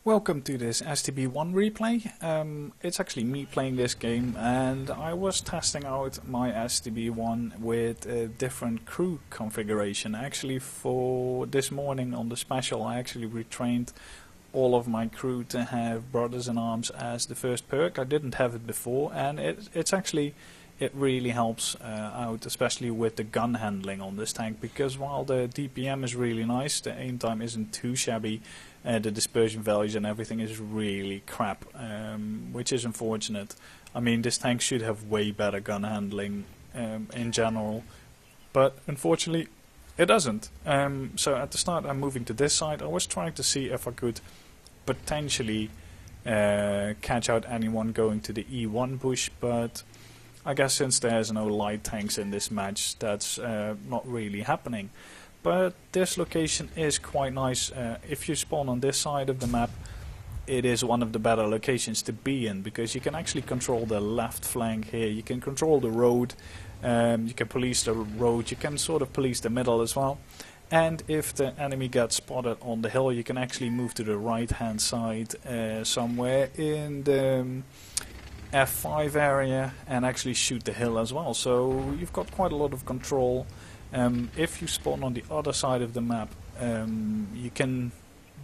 Welcome to this STB-1 replay. It's actually me playing this game, and I was testing out my STB-1 with a different crew configuration. Actually, for this morning on the special, I actually retrained all of my crew to have Brothers in Arms as the first perk. I didn't have it before, and it really helps out, especially with the gun handling on this tank, because while the DPM is really nice, the aim time isn't too shabby, the dispersion values and everything is really crap, which is unfortunate. I mean, this tank should have way better gun handling in general, but unfortunately it doesn't. So at the start I'm moving to this side. I was trying to see if I could potentially catch out anyone going to the E1 bush, but I guess since there's no light tanks in this match, that's not really happening. But this location is quite nice. If you spawn on this side of the map, it is one of the better locations to be in, because you can actually control the left flank here, you can control the road, you can police the road, you can sort of police the middle as well. And if the enemy gets spotted on the hill, you can actually move to the right hand side somewhere in the F5 area and actually shoot the hill as well. So you've got quite a lot of control. If you spawn on the other side of the map, you can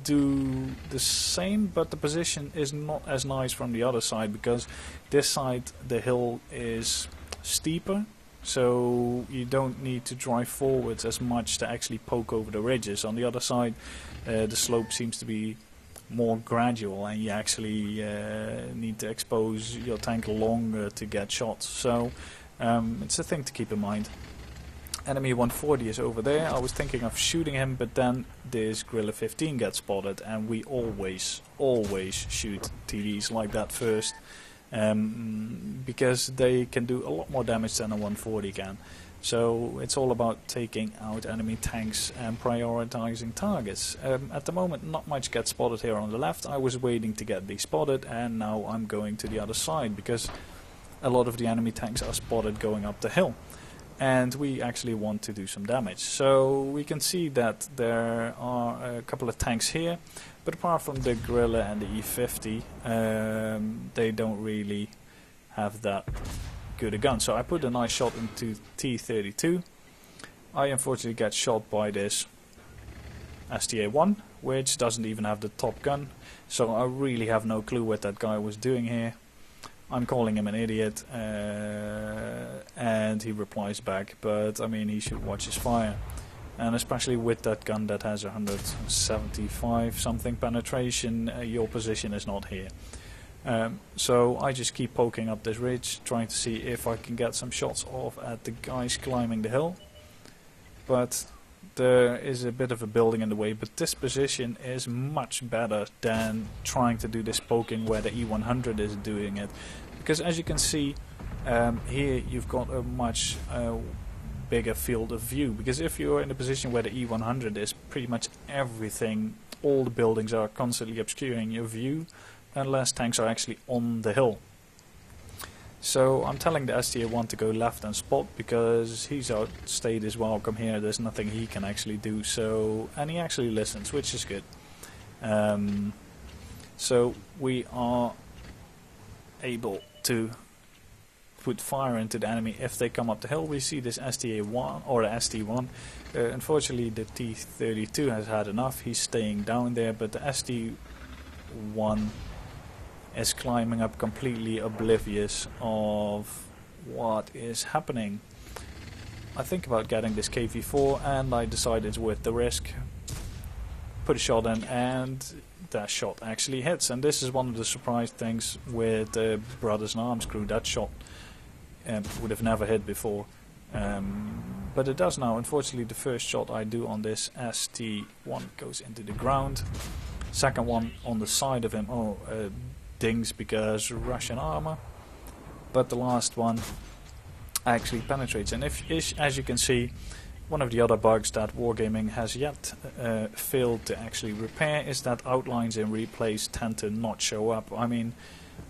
do the same, but the position is not as nice from the other side, because this side the hill is steeper, so you don't need to drive forwards as much to actually poke over the ridges. On the other side, the slope seems to be more gradual, and you actually need to expose your tank longer to get shots. So it's a thing to keep in mind. Enemy 140 is over there. I was thinking of shooting him, but then this Gorilla 15 gets spotted, and we always shoot TDs like that first, because they can do a lot more damage than a 140 can. So it's all about taking out enemy tanks and prioritizing targets. At the moment not much gets spotted here on the left. I was waiting to get these spotted, and now I'm going to the other side, because a lot of the enemy tanks are spotted going up the hill. And we actually want to do some damage. So we can see that there are a couple of tanks here, but apart from the Gorilla and the E50, they don't really have that good a gun. So I put a nice shot into T32. I unfortunately get shot by this STA-1, which doesn't even have the top gun, so I really have no clue what that guy was doing here. I'm calling him an idiot, and he replies back, but I mean, he should watch his fire. And especially with that gun that has 175 something penetration, your position is not here. So I just keep poking up this ridge, trying to see if I can get some shots off at the guys climbing the hill. But there is a bit of a building in the way, but this position is much better than trying to do this poking where the E100 is doing it. Because as you can see, here you've got a much bigger field of view. Because if you're in a position where the E100 is, pretty much everything, all the buildings are constantly obscuring your view, unless tanks are actually on the hill. So I'm telling the STA-1 to go left and spot, because he's outstayed his welcome here. There's nothing he can actually do. So, and he actually listens, which is good. So we are able to put fire into the enemy if they come up the hill. We see this STA-1 or the ST-1. Unfortunately, the T32 has had enough. He's staying down there, but the ST-1 is climbing up completely oblivious of what is happening. I think about getting this KV-4, and I decided it's worth the risk. Put a shot in, and that shot actually hits. And this is one of the surprise things with the Brothers in Arms crew. That shot would have never hit before, but it does now. Unfortunately, the first shot I do on this ST-1 goes into the ground. Second one on the side of him, dings because Russian armor, but the last one actually penetrates. And as you can see, one of the other bugs that Wargaming has yet failed to actually repair is that outlines in replays tend to not show up. I mean,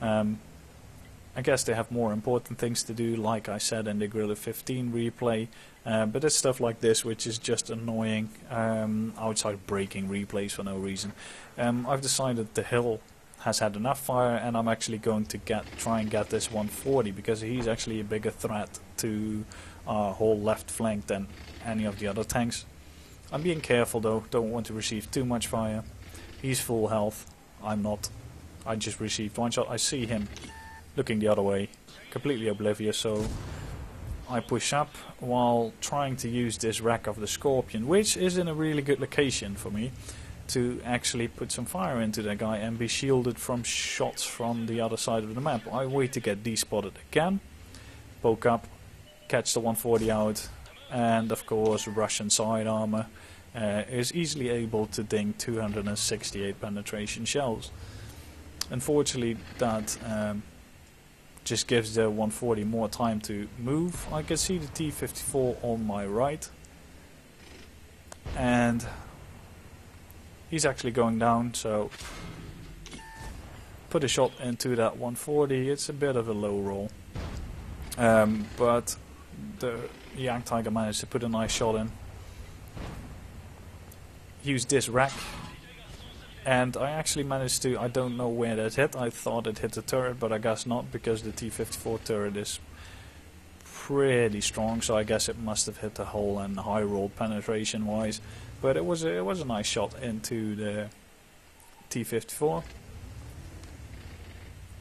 I guess they have more important things to do. Like I said in the Gorilla 15 replay, But it's stuff like this which is just annoying, outside breaking replays for no reason. I've decided the hill has had enough fire, and I'm actually going to try and get this 140, because he's actually a bigger threat to our whole left flank than any of the other tanks. I'm being careful though, don't want to receive too much fire. He's full health, I'm not. I just received one shot. I see him looking the other way, completely oblivious, so I push up while trying to use this rack of the Scorpion, which is in a really good location for me to actually put some fire into that guy and be shielded from shots from the other side of the map. I wait to get despotted again, poke up, catch the 140 out, and of course Russian side armor is easily able to ding 268 penetration shells. Unfortunately that just gives the 140 more time to move. I can see the T-54 on my right, and he's actually going down, so put a shot into that 140. It's a bit of a low roll, but the Jagdtiger managed to put a nice shot in. Used this rack, and I actually managed to, I don't know where that hit. I thought it hit the turret, but I guess not, because the T-54 turret is pretty strong, so I guess it must have hit the hull and high rolled penetration wise. But it was a nice shot into the T-54.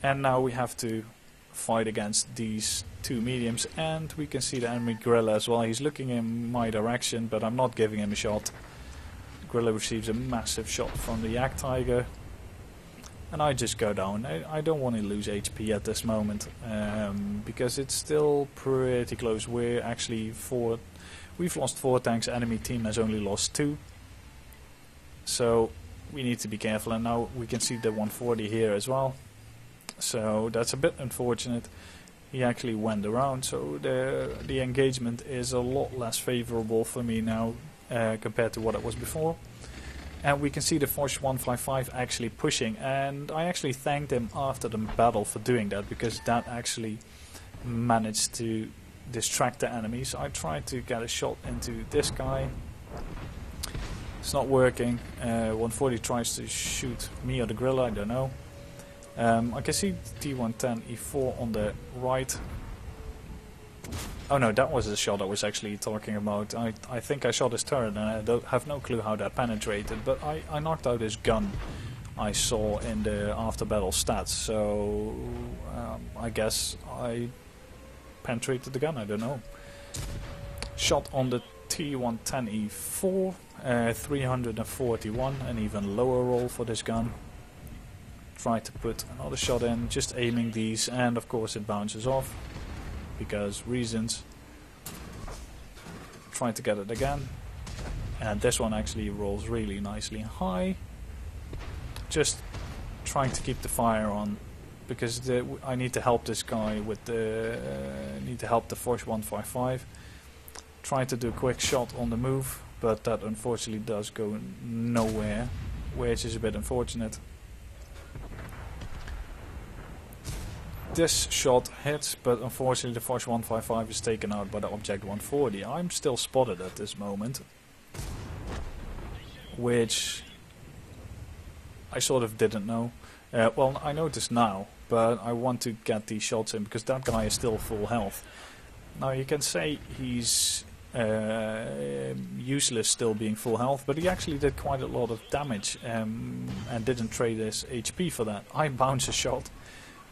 And now we have to fight against these two mediums, and we can see the enemy Guerrilla as well. He's looking in my direction, but I'm not giving him a shot. Guerrilla receives a massive shot from the Jagdtiger, and I just go down. I don't want to lose HP at this moment, because it's still pretty close. We've lost 4 tanks, enemy team has only lost 2. So we need to be careful, and now we can see the 140 here as well. So that's a bit unfortunate. He actually went around, so the engagement is a lot less favorable for me now compared to what it was before. And we can see the Force 155 actually pushing, and I actually thanked him after the battle for doing that, because that actually managed to distract the enemies. I tried to get a shot into this guy. It's not working. 140 tries to shoot me or the Guerrilla, I don't know. I can see T110 E4 on the right. Oh no, that was the shot I was actually talking about. I think I shot his turret, and I have no clue how that penetrated, but I knocked out his gun I saw in the after battle stats, so I guess I penetrated the gun, I don't know. Shot on the T110 E4, 341, an even lower roll for this gun. Try to put another shot in, just aiming these, and of course it bounces off because reasons. Try to get it again, and this one actually rolls really nicely high. Just trying to keep the fire on, because I need to help this guy with the need to help the Force 155. Try to do a quick shot on the move, but that unfortunately does go nowhere, which is a bit unfortunate. This shot hits, but unfortunately the Force 155 is taken out by the Object 140. I'm still spotted at this moment, which I sort of didn't know. Well, I noticed now, but I want to get these shots in because that guy is still full health. Now you can say he's useless still being full health, but he actually did quite a lot of damage and didn't trade his HP for that. I bounce a shot,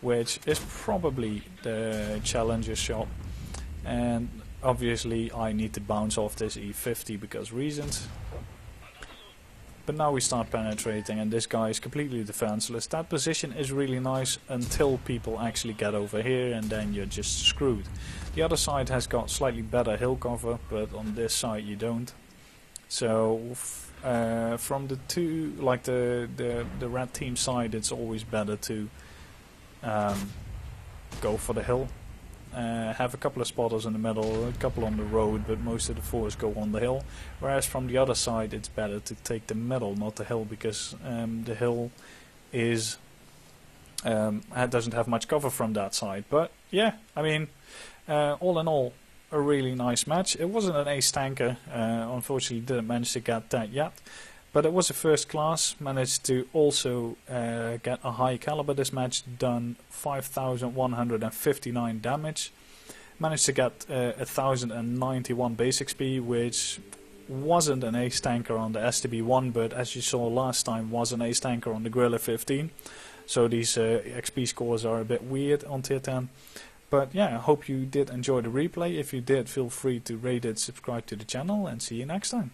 which is probably the challenger shot, and obviously I need to bounce off this E50 because reasons. But now we start penetrating, and this guy is completely defenseless. That position is really nice until people actually get over here, and then you're just screwed. The other side has got slightly better hill cover, but on this side you don't. So from the two, like the red team side, it's always better to go for the hill. Have a couple of spotters in the middle, a couple on the road, but most of the force go on the hill. Whereas from the other side it's better to take the middle, not the hill, because the hill is doesn't have much cover from that side. But yeah, I mean, all in all, a really nice match. It wasn't an ace tanker, unfortunately didn't manage to get that yet. But it was a first class, managed to also get a high caliber this match, done 5,159 damage. Managed to get 1,091 base XP, which wasn't an ace tanker on the STB-1, but as you saw last time was an ace tanker on the Guerrilla 15. So these XP scores are a bit weird on tier 10. But yeah, I hope you did enjoy the replay. If you did, feel free to rate it, subscribe to the channel, and see you next time.